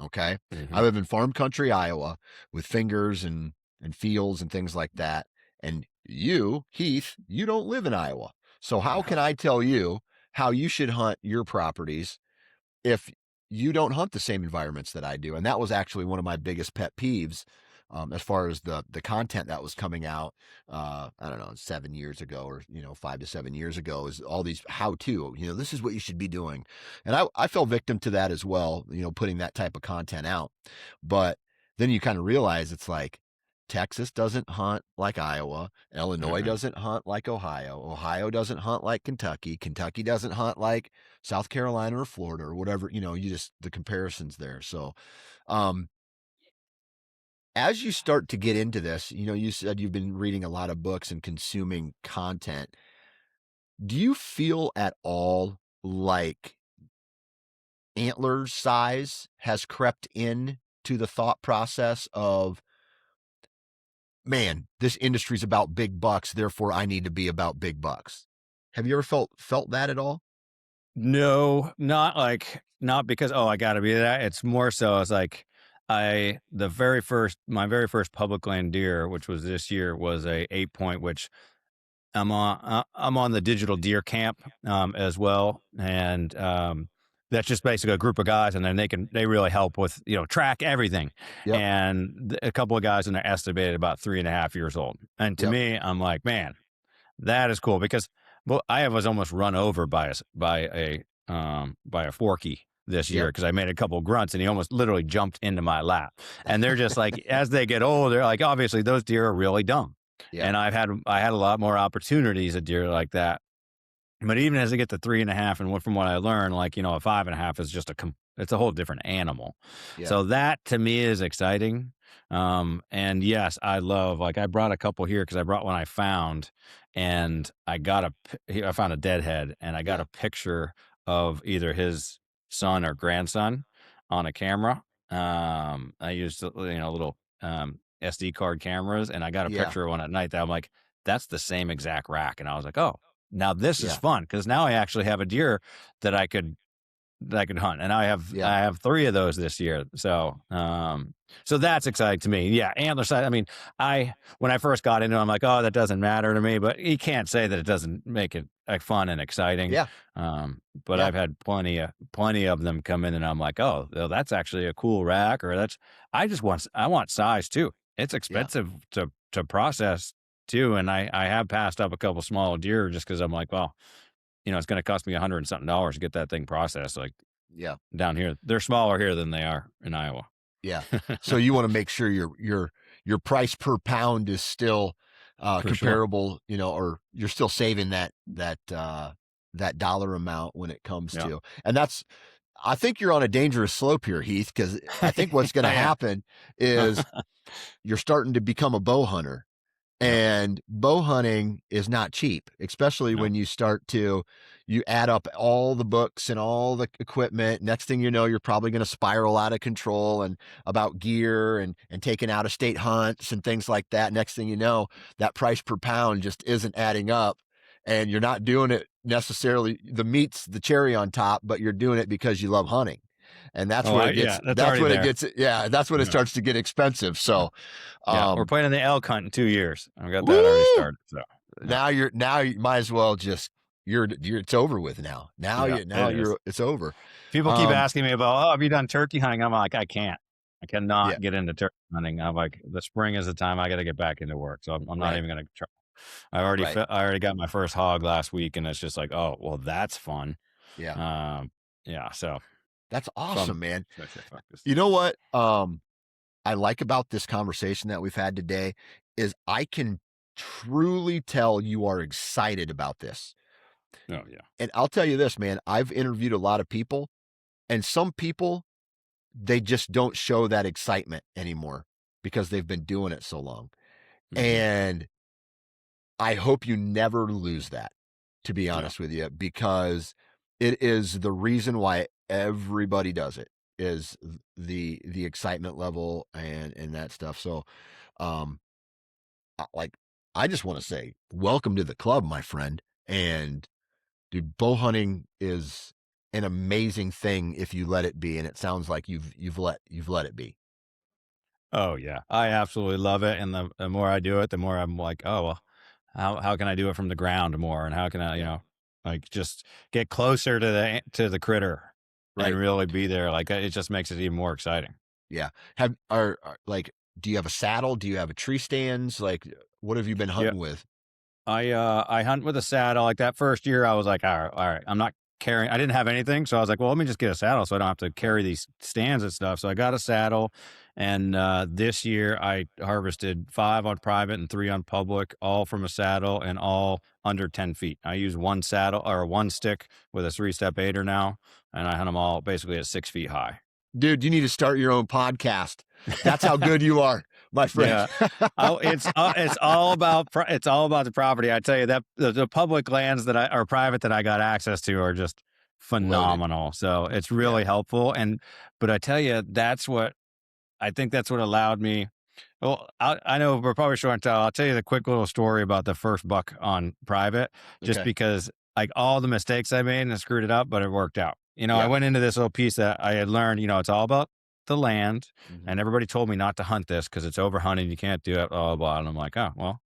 Okay. I mhm. live in farm country, Iowa, with fingers and fields and things like that. And you, Heath, you don't live in Iowa. So how can I tell you how you should hunt your properties if you don't hunt the same environments that I do? And that was actually one of my biggest pet peeves as far as the content that was coming out, I don't know, 7 years ago, or 5 to 7 years ago, is all these how to, this is what you should be doing. And I fell victim to that as well, putting that type of content out. But then you kind of realize it's like, Texas doesn't hunt like Iowa. Illinois Uh-uh. doesn't hunt like Ohio. Ohio doesn't hunt like Kentucky. Kentucky doesn't hunt like South Carolina or Florida or whatever. You just, the comparisons there. So, um, as you start to get into this, you said you've been reading a lot of books and consuming content. Do you feel at all like antler size has crept in to the thought process of, man, this industry's about big bucks, therefore I need to be about big bucks? Have you ever felt that at all? No, not because, oh, I gotta be that. It's more so it's like my very first public land deer, which was this year, was a 8 point, which I'm on the digital deer camp as well. And that's just basically a group of guys, and then they really help with, track everything. Yep. And a couple of guys, and they're estimated about 3.5 years old. And to Yep. me, I'm like, man, that is cool, because well, I was almost run over by a forky this year, Yep. because I made a couple of grunts and he almost literally jumped into my lap. And they're just like, as they get older, like obviously those deer are really dumb. Yeah. And I had a lot more opportunities at deer like that. But even as I get to 3.5, and from what I learned, like, a 5.5 is just it's a whole different animal. Yeah. So that to me is exciting. And yes, I love, like, I brought a couple here because I brought one I found, and I found a deadhead, and I got Yeah. a picture of either his son or grandson on a camera. I used, little, SD card cameras, and I got a Yeah. picture of one at night that I'm like, that's the same exact rack. And I was like, oh, now this is Yeah. fun, because now I actually have a deer that I could hunt, and Yeah. I have 3 of those this year. So so that's exciting to me. Yeah, antler size. I mean, when I first got into it, I'm like, oh, that doesn't matter to me. But you can't say that it doesn't make it like fun and exciting. Yeah. But Yeah. I've had plenty of them come in, and I'm like, oh, well, that's actually a cool rack, or I want size too. It's Yeah. expensive to process too, and I have passed up a couple small deer just because I'm like, well, it's going to cost me $100 and something to get that thing processed. Like Yeah. down here, they're smaller here than they are in Iowa. Yeah. So you want to make sure your price per pound is still For sure. comparable, or you're still saving that dollar amount when it comes Yeah. to. And I think you're on a dangerous slope here, Heath, because I think what's going to I am. happen is you're starting to become a bow hunter. Yep. And bow hunting is not cheap, especially No. when you add up all the books and all the equipment. Next thing you know, you're probably going to spiral out of control and about gear and taking out of state hunts and things like that. Next thing you know, that price per pound just isn't adding up, and you're not doing it necessarily. The meat's the cherry on top, but you're doing it because you love hunting. And that's when it gets, that's that's already when it there. gets, yeah, that's when it Yeah. starts to get expensive. So, Yeah, we're planning the elk hunt in 2 years. I've got that Woo! already started. So yeah. now you might as well just, it's over with now. Yeah, it is. It's over. People keep asking me about, oh, have you done turkey hunting? I'm like, I can't. I Yeah. cannot get into turkey hunting. I'm like, the spring is the time I got to get back into work. So I'm not Right. even going to try. Right. I already got my first hog last week, and it's just like, oh, well, that's fun. Yeah. Yeah. So That's so awesome, man. fuck this. You know what? I like about this conversation that we've had today is I can truly tell you are excited about this. Oh yeah. And I'll tell you this, man, I've interviewed a lot of people, and some people, they just don't show that excitement anymore because they've been doing it so long. Mhm. And I hope you never lose that, to be honest with you, because it is the reason why everybody does it, is the excitement level and that stuff. So, um, I just want to say, welcome to the club, my friend. And dude, bow hunting is an amazing thing if you let it be. And it sounds like you've let it be. Oh yeah, I absolutely love it. And the more I do it, the more I'm like, oh well, how can I do it from the ground more, and how can I, Yeah. like just get closer to the critter Right. and really be there. Like it just makes it even more exciting. Yeah. Like, do you have a saddle? Do you have a tree stands? Like, what have you been Yeah. hunting with? I hunt with a saddle. Like that first year, I was like, all right, I'm not carrying. I didn't have anything, so I was like, well, let me just get a saddle, so I don't have to carry these stands and stuff. So I got a saddle, and this year I harvested 5 on private and 3 on public, all from a saddle and all under 10 feet. I use one saddle or one stick with a 3-step aider now, and I hunt them all basically at 6 feet high. Dude, you need to start your own podcast. That's how good you are, my friend. Yeah. Oh, it's all about it's all about the property. I tell you that the public lands that I or private that I got access to are just Loaded. phenomenal. So it's really Yeah. helpful. But I tell you, I think that's what allowed me. Well, I know we're probably short on time. I'll tell you the quick little story about the first buck on private, just Okay. because like all the mistakes I made and I screwed it up, but it worked out. I Yeah. went into this little piece that I had learned, it's all about the land. Mhm. And everybody told me not to hunt this because it's overhunted. You can't do it, blah, blah, blah. And I'm like, oh, well,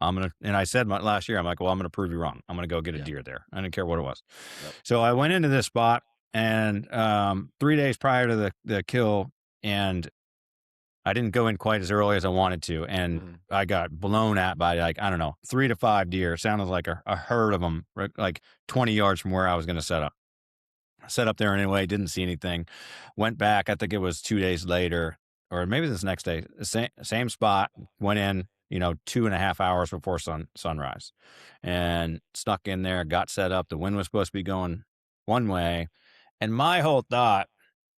and I said last year, I'm like, well, I'm going to prove you wrong. I'm going to go get a Yeah. deer there. I didn't care what it was. Yep. So I went into this spot and 3 days prior to the kill, and I didn't go in quite as early as I wanted to, and Mhm. I got blown at by like, I don't know, 3 to 5 deer. It sounded like a herd of them, like 20 yards from where I was going to set up. Set up there anyway, didn't see anything. Went back, I think it was 2 days later, or maybe this next day, same spot, went in, 2.5 hours before sunrise, and snuck in there, got set up. The wind was supposed to be going one way. And my whole thought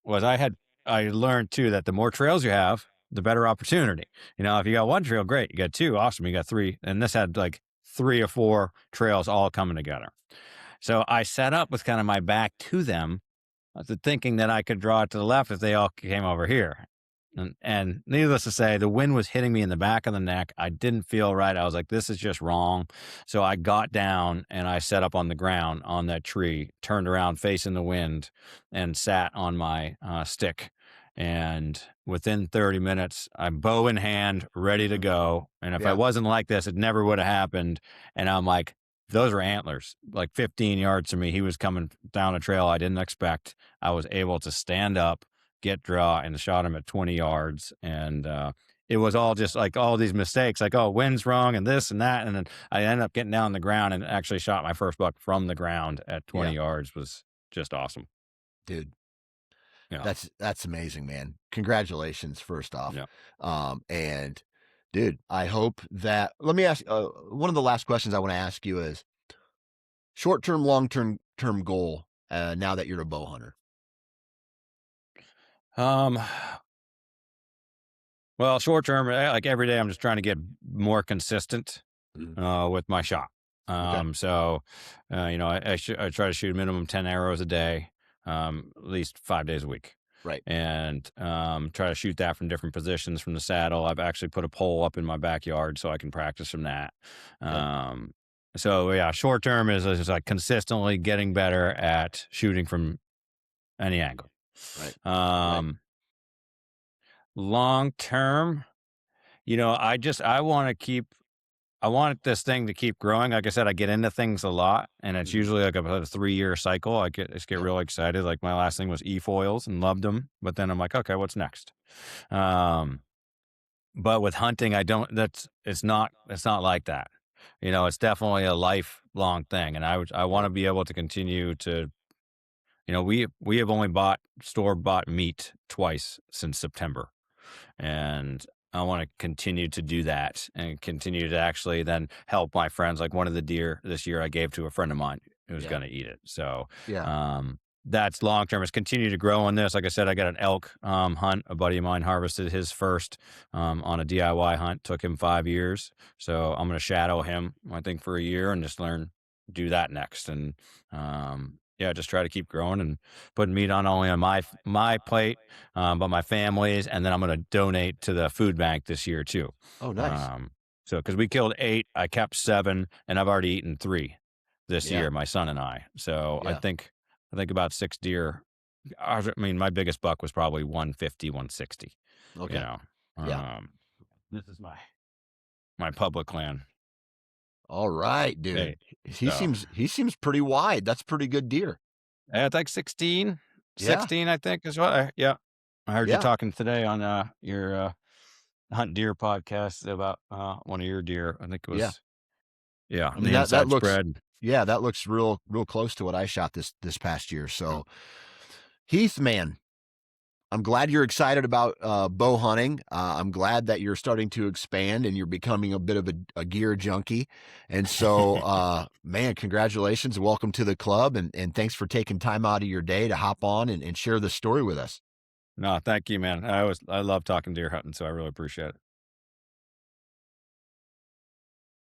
was I learned too that the more trails you have, the better opportunity. If you got one trail, great. You got 2, awesome. You got 3. And this had like 3 or 4 trails all coming together. So I set up with kind of my back to them, thinking that I could draw it to the left if they all came over here. And needless to say, the wind was hitting me in the back of the neck. I didn't feel right. I was like, this is just wrong. So I got down and I set up on the ground on that tree, turned around facing the wind, and sat on my stick. And within 30 minutes, I'm bow in hand, ready to go. And if I Yeah. wasn't like this, it never would have happened. And I'm like, those were antlers, like 15 yards from me. He was coming down a trail I didn't expect. I was able to stand up, get draw, and shot him at 20 yards. And it was all just like all these mistakes, like, oh, wind's wrong and this and that. And then I ended up getting down on the ground and actually shot my first buck from the ground at 20 yards. Was just awesome. Dude. Yeah. That's amazing, man. Congratulations, first off. Yeah. And dude, I hope that, let me ask, one of the last questions I want to ask you is short-term, long-term goal, now that you're a bow hunter. Well, short term, like every day, I'm just trying to get more consistent with my shot. Okay. So, I try to shoot a minimum 10 arrows a day, at least 5 days a week. Right. And try to shoot that from different positions from the saddle. I've actually put a pole up in my backyard so I can practice from that. Okay. So yeah, short term is like consistently getting better at shooting from any angle. Right. Right. Long term, I want this thing to keep growing. Like I said, I get into things a lot, and it's usually like about a 3-year cycle. I just get really excited. Like my last thing was e-foils and loved them, but then I'm like, okay, what's next? But with hunting, it's not like that. It's definitely a lifelong thing, and I want to be able to continue to. We have only bought store-bought meat twice since September, and I want to continue to do that and continue to actually then help my friends. Like one of the deer this year, I gave to a friend of mine who was going to eat it. So, that's long term is continue to grow on this. Like I said, I got an elk hunt. A buddy of mine harvested his first on a DIY hunt. Took him 5 years. So I'm going to shadow him, I think, for a year and just do that next. And just try to keep growing and putting meat on only on my plate, but my family's, and then I'm going to donate to the food bank this year too. Oh, nice. So because we killed 8, I kept 7, and I've already eaten 3 this year, my son and I. So I think about 6 deer. I mean, my biggest buck was probably 150, 160. Okay. This is my public land. All right, dude. Hey, he seems pretty wide. That's pretty good deer. It's like 16, Yeah. I think is what I heard you talking today on your hunt deer podcast about one of your deer. I think it Yeah. was, yeah, I mean, the that inside looks spread. yeah, that looks real close to what I shot this past year. So, Heath, man, I'm glad you're excited about bow hunting. I'm glad that you're starting to expand and you're becoming a bit of a gear junkie. And so, man, congratulations. Welcome to the club. And thanks for taking time out of your day to hop on and share this story with us. No, thank you, man. I love talking deer hunting, so I really appreciate it.